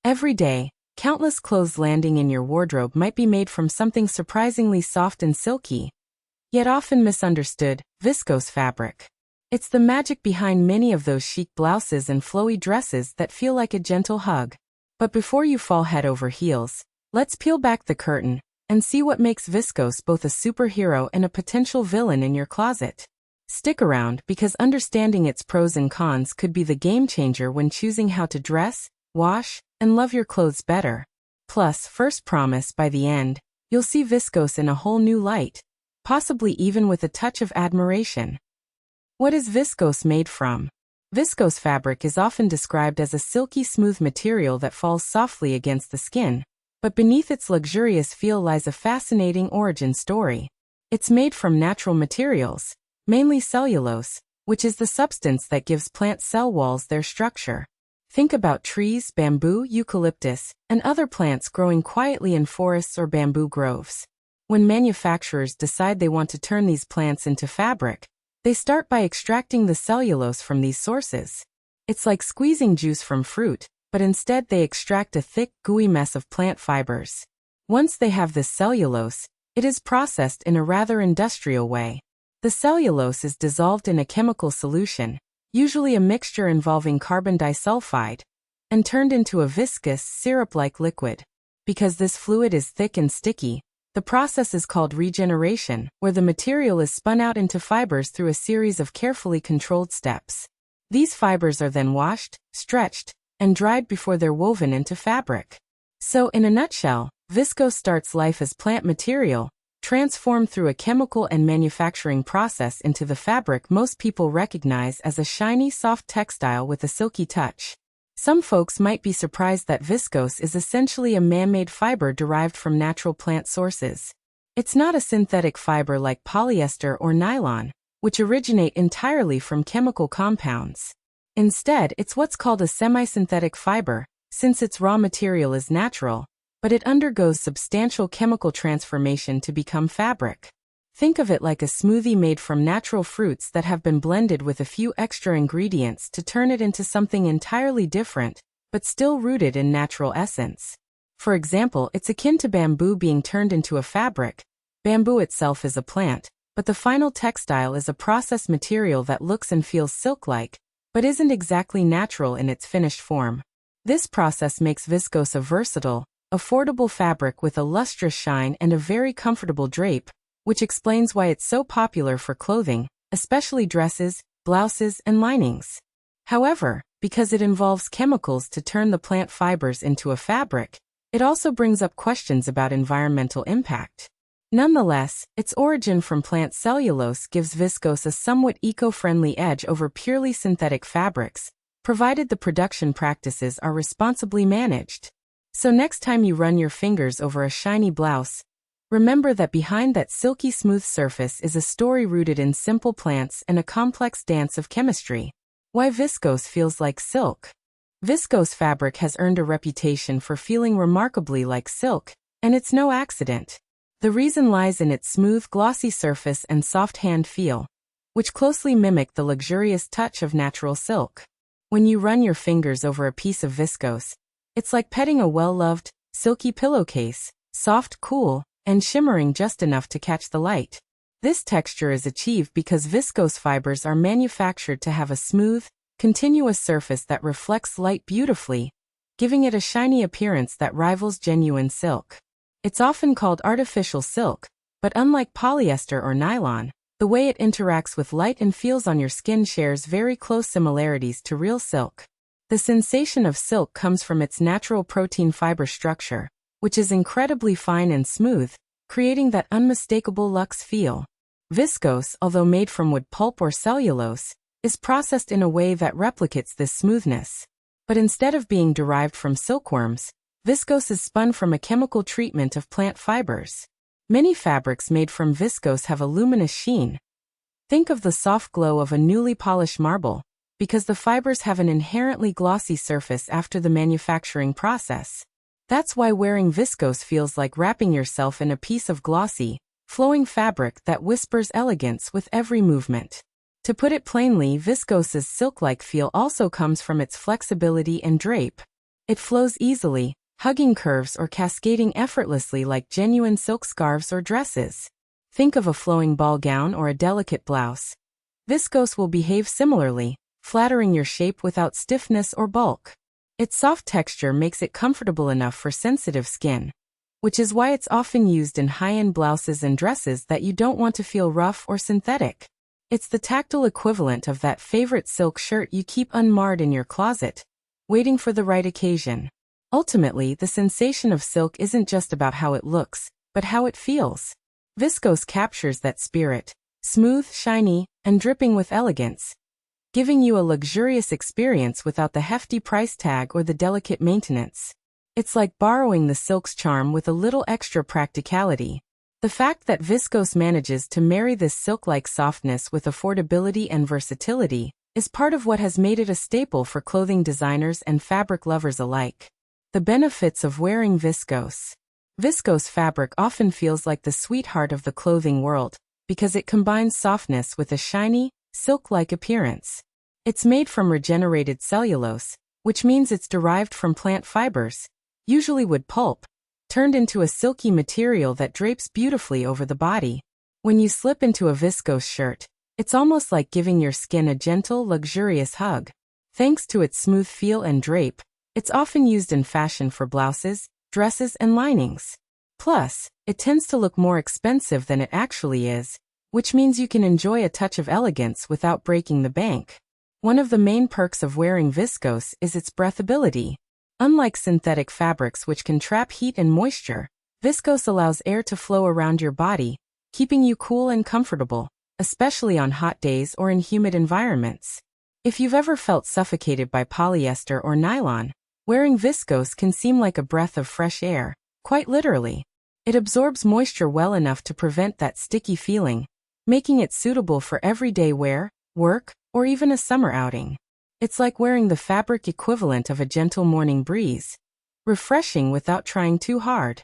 Every day, countless clothes landing in your wardrobe might be made from something surprisingly soft and silky, yet often misunderstood, viscose fabric. It's the magic behind many of those chic blouses and flowy dresses that feel like a gentle hug. But before you fall head over heels, let's peel back the curtain and see what makes viscose both a superhero and a potential villain in your closet. Stick around because understanding its pros and cons could be the game changer when choosing how to dress, wash, and love your clothes better. Plus, first promise by the end, you'll see viscose in a whole new light, possibly even with a touch of admiration. What is viscose made from? Viscose fabric is often described as a silky smooth material that falls softly against the skin, but beneath its luxurious feel lies a fascinating origin story. It's made from natural materials, mainly cellulose, which is the substance that gives plant cell walls their structure. Think about trees, bamboo, eucalyptus, and other plants growing quietly in forests or bamboo groves. When manufacturers decide they want to turn these plants into fabric, they start by extracting the cellulose from these sources. It's like squeezing juice from fruit, but instead they extract a thick, gooey mess of plant fibers. Once they have this cellulose, it is processed in a rather industrial way. The cellulose is dissolved in a chemical solution, usually a mixture involving carbon disulfide, and turned into a viscous, syrup-like liquid. Because this fluid is thick and sticky, the process is called regeneration, where the material is spun out into fibers through a series of carefully controlled steps. These fibers are then washed, stretched, and dried before they're woven into fabric. So, in a nutshell, viscose starts life as plant material, transformed through a chemical and manufacturing process into the fabric most people recognize as a shiny, soft textile with a silky touch. Some folks might be surprised that viscose is essentially a man-made fiber derived from natural plant sources. It's not a synthetic fiber like polyester or nylon, which originate entirely from chemical compounds. Instead, it's what's called a semi-synthetic fiber, since its raw material is natural, but it undergoes substantial chemical transformation to become fabric. Think of it like a smoothie made from natural fruits that have been blended with a few extra ingredients to turn it into something entirely different, but still rooted in natural essence. For example, it's akin to bamboo being turned into a fabric. Bamboo itself is a plant, but the final textile is a processed material that looks and feels silk-like, but isn't exactly natural in its finished form. This process makes viscose a versatile, affordable fabric with a lustrous shine and a very comfortable drape, which explains why it's so popular for clothing, especially dresses, blouses, and linings. However, because it involves chemicals to turn the plant fibers into a fabric, it also brings up questions about environmental impact. Nonetheless, its origin from plant cellulose gives viscose a somewhat eco-friendly edge over purely synthetic fabrics, provided the production practices are responsibly managed. So next time you run your fingers over a shiny blouse, remember that behind that silky smooth surface is a story rooted in simple plants and a complex dance of chemistry. Why viscose feels like silk. Viscose fabric has earned a reputation for feeling remarkably like silk, and it's no accident. The reason lies in its smooth, glossy surface and soft hand feel, which closely mimic the luxurious touch of natural silk. When you run your fingers over a piece of viscose, it's like petting a well-loved, silky pillowcase, soft, cool, and shimmering just enough to catch the light. This texture is achieved because viscose fibers are manufactured to have a smooth, continuous surface that reflects light beautifully, giving it a shiny appearance that rivals genuine silk. It's often called artificial silk, but unlike polyester or nylon, the way it interacts with light and feels on your skin shares very close similarities to real silk. The sensation of silk comes from its natural protein fiber structure, which is incredibly fine and smooth, creating that unmistakable luxe feel. Viscose, although made from wood pulp or cellulose, is processed in a way that replicates this smoothness. But instead of being derived from silkworms, viscose is spun from a chemical treatment of plant fibers. Many fabrics made from viscose have a luminous sheen. Think of the soft glow of a newly polished marble, because the fibers have an inherently glossy surface after the manufacturing process. That's why wearing viscose feels like wrapping yourself in a piece of glossy, flowing fabric that whispers elegance with every movement. To put it plainly, viscose's silk-like feel also comes from its flexibility and drape. It flows easily, hugging curves or cascading effortlessly like genuine silk scarves or dresses. Think of a flowing ball gown or a delicate blouse. Viscose will behave similarly, flattering your shape without stiffness or bulk. Its soft texture makes it comfortable enough for sensitive skin, which is why it's often used in high-end blouses and dresses that you don't want to feel rough or synthetic. It's the tactile equivalent of that favorite silk shirt you keep unmarred in your closet, waiting for the right occasion. Ultimately, the sensation of silk isn't just about how it looks, but how it feels. Viscose captures that spirit, smooth, shiny, and dripping with elegance, giving you a luxurious experience without the hefty price tag or the delicate maintenance. It's like borrowing the silk's charm with a little extra practicality. The fact that Viscose manages to marry this silk-like softness with affordability and versatility is part of what has made it a staple for clothing designers and fabric lovers alike. The benefits of wearing Viscose. Viscose fabric often feels like the sweetheart of the clothing world because it combines softness with a shiny, silk-like appearance. It's made from regenerated cellulose, which means it's derived from plant fibers, usually wood pulp, turned into a silky material that drapes beautifully over the body. When you slip into a Viscose shirt, it's almost like giving your skin a gentle, luxurious hug. Thanks to its smooth feel and drape, it's often used in fashion for blouses, dresses, and linings. Plus, it tends to look more expensive than it actually is, which means you can enjoy a touch of elegance without breaking the bank. One of the main perks of wearing Viscose is its breathability. Unlike synthetic fabrics which can trap heat and moisture, Viscose allows air to flow around your body, keeping you cool and comfortable, especially on hot days or in humid environments. If you've ever felt suffocated by polyester or nylon, wearing Viscose can seem like a breath of fresh air, quite literally. It absorbs moisture well enough to prevent that sticky feeling, making it suitable for everyday wear, work, or even a summer outing. It's like wearing the fabric equivalent of a gentle morning breeze, refreshing without trying too hard.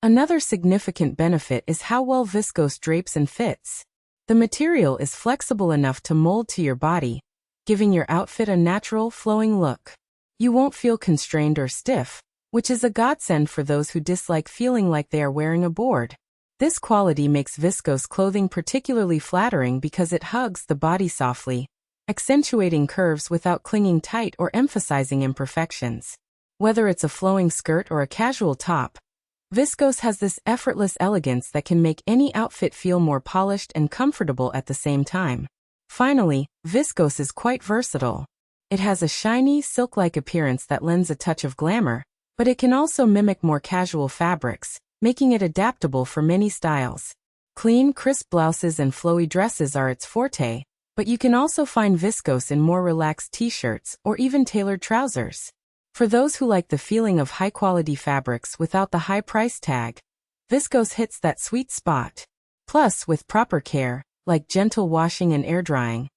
Another significant benefit is how well Viscose drapes and fits. The material is flexible enough to mold to your body, giving your outfit a natural, flowing look. You won't feel constrained or stiff, which is a godsend for those who dislike feeling like they are wearing a board. This quality makes Viscose clothing particularly flattering because it hugs the body softly, accentuating curves without clinging tight or emphasizing imperfections. Whether it's a flowing skirt or a casual top, Viscose has this effortless elegance that can make any outfit feel more polished and comfortable at the same time. Finally, Viscose is quite versatile. It has a shiny, silk-like appearance that lends a touch of glamour, but it can also mimic more casual fabrics, making it adaptable for many styles. Clean, crisp blouses and flowy dresses are its forte, but you can also find Viscose in more relaxed t-shirts or even tailored trousers. For those who like the feeling of high-quality fabrics without the high price tag, Viscose hits that sweet spot. Plus, with proper care, like gentle washing and air drying,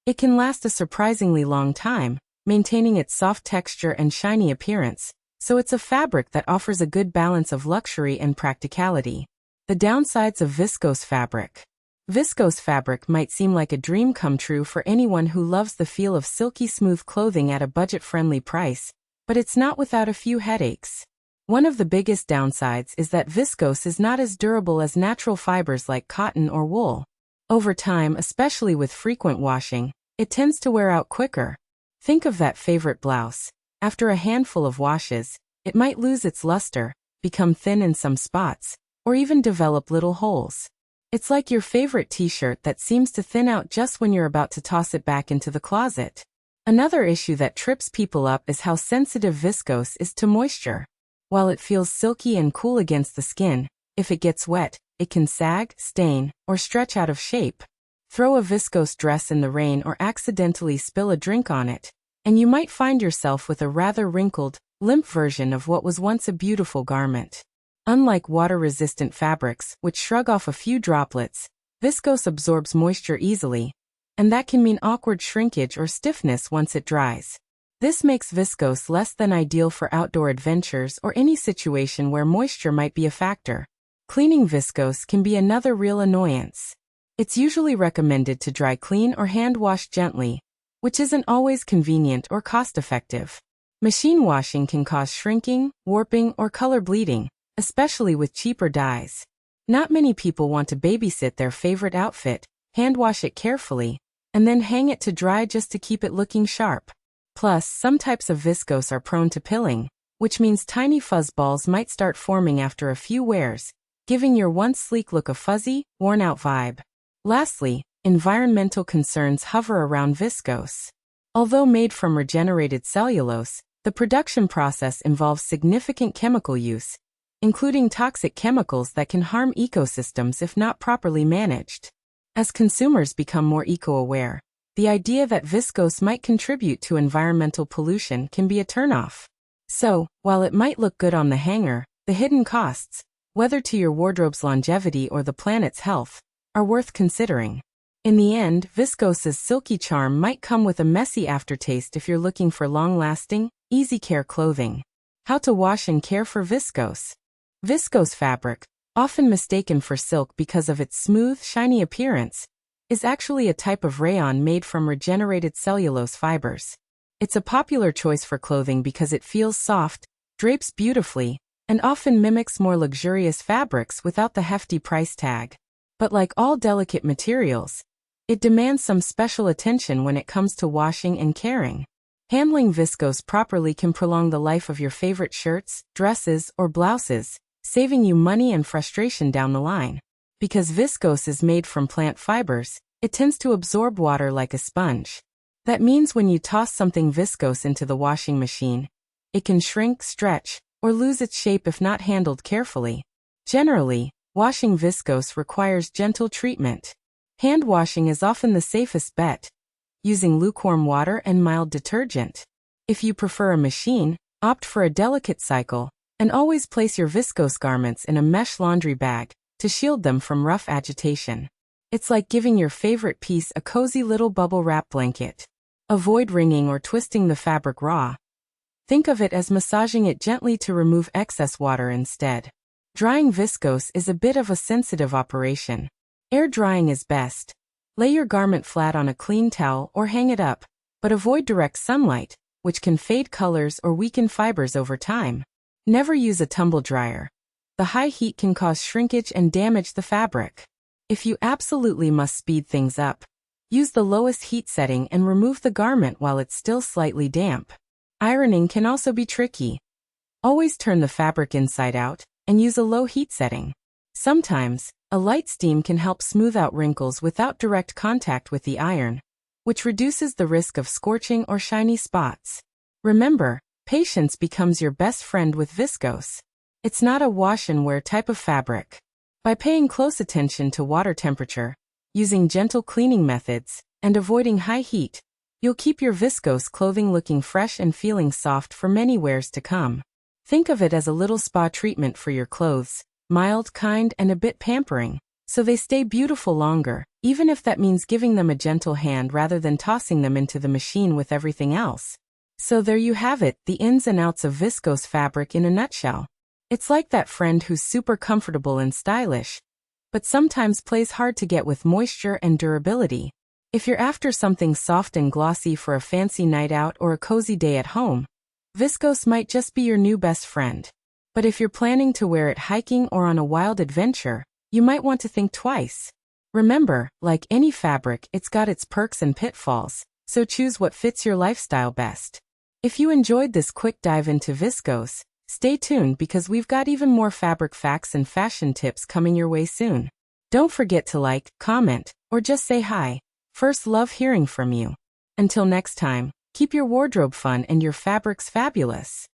it can last a surprisingly long time, maintaining its soft texture and shiny appearance, so it's a fabric that offers a good balance of luxury and practicality. The downsides of Viscose fabric. Viscose fabric might seem like a dream come true for anyone who loves the feel of silky smooth clothing at a budget-friendly price, but it's not without a few headaches. One of the biggest downsides is that Viscose is not as durable as natural fibers like cotton or wool. Over time, especially with frequent washing, it tends to wear out quicker. Think of that favorite blouse. After a handful of washes, it might lose its luster, become thin in some spots, or even develop little holes. It's like your favorite t-shirt that seems to thin out just when you're about to toss it back into the closet. Another issue that trips people up is how sensitive Viscose is to moisture. While it feels silky and cool against the skin, if it gets wet, it can sag, stain, or stretch out of shape. Throw a Viscose dress in the rain or accidentally spill a drink on it, and you might find yourself with a rather wrinkled, limp version of what was once a beautiful garment. Unlike water-resistant fabrics, which shrug off a few droplets, Viscose absorbs moisture easily, and that can mean awkward shrinkage or stiffness once it dries. This makes Viscose less than ideal for outdoor adventures or any situation where moisture might be a factor. Cleaning Viscose can be another real annoyance. It's usually recommended to dry clean or hand wash gently, which isn't always convenient or cost-effective. Machine washing can cause shrinking, warping, or color bleeding, especially with cheaper dyes. Not many people want to babysit their favorite outfit, hand wash it carefully, and then hang it to dry just to keep it looking sharp. Plus, some types of viscose are prone to pilling, which means tiny fuzz balls might start forming after a few wears, giving your once sleek look a fuzzy, worn-out vibe. Lastly, environmental concerns hover around viscose. Although made from regenerated cellulose, the production process involves significant chemical use, including toxic chemicals that can harm ecosystems if not properly managed. As consumers become more eco-aware, the idea that viscose might contribute to environmental pollution can be a turnoff. So, while it might look good on the hanger, the hidden costs, whether to your wardrobe's longevity or the planet's health, are worth considering. In the end, viscose's silky charm might come with a messy aftertaste if you're looking for long-lasting, easy-care clothing. How to wash and care for viscose. Viscose fabric, often mistaken for silk because of its smooth, shiny appearance, is actually a type of rayon made from regenerated cellulose fibers. It's a popular choice for clothing because it feels soft, drapes beautifully, and often mimics more luxurious fabrics without the hefty price tag. But like all delicate materials, it demands some special attention when it comes to washing and caring. Handling viscose properly can prolong the life of your favorite shirts, dresses, or blouses, saving you money and frustration down the line. Because viscose is made from plant fibers, it tends to absorb water like a sponge. That means when you toss something viscose into the washing machine, it can shrink, stretch, or lose its shape if not handled carefully. Generally, washing viscose requires gentle treatment. Hand washing is often the safest bet, using lukewarm water and mild detergent. If you prefer a machine, opt for a delicate cycle, and always place your viscose garments in a mesh laundry bag to shield them from rough agitation. It's like giving your favorite piece a cozy little bubble wrap blanket. Avoid wringing or twisting the fabric raw. Think of it as massaging it gently to remove excess water instead. Drying viscose is a bit of a sensitive operation. Air drying is best. Lay your garment flat on a clean towel or hang it up, but avoid direct sunlight, which can fade colors or weaken fibers over time. Never use a tumble dryer. The high heat can cause shrinkage and damage the fabric. If you absolutely must speed things up, use the lowest heat setting and remove the garment while it's still slightly damp. Ironing can also be tricky. Always turn the fabric inside out and use a low heat setting. Sometimes, a light steam can help smooth out wrinkles without direct contact with the iron, which reduces the risk of scorching or shiny spots. Remember, patience becomes your best friend with viscose. It's not a wash and wear type of fabric. By paying close attention to water temperature, using gentle cleaning methods, and avoiding high heat, you'll keep your viscose clothing looking fresh and feeling soft for many wears to come. Think of it as a little spa treatment for your clothes, mild, kind, and a bit pampering, so they stay beautiful longer, even if that means giving them a gentle hand rather than tossing them into the machine with everything else. So there you have it, the ins and outs of viscose fabric in a nutshell. It's like that friend who's super comfortable and stylish, but sometimes plays hard to get with moisture and durability. If you're after something soft and glossy for a fancy night out or a cozy day at home, viscose might just be your new best friend. But if you're planning to wear it hiking or on a wild adventure, you might want to think twice. Remember, like any fabric, it's got its perks and pitfalls, so choose what fits your lifestyle best. If you enjoyed this quick dive into viscose, stay tuned because we've got even more fabric facts and fashion tips coming your way soon. Don't forget to like, comment, or just say hi. First, love hearing from you. Until next time, keep your wardrobe fun and your fabrics fabulous.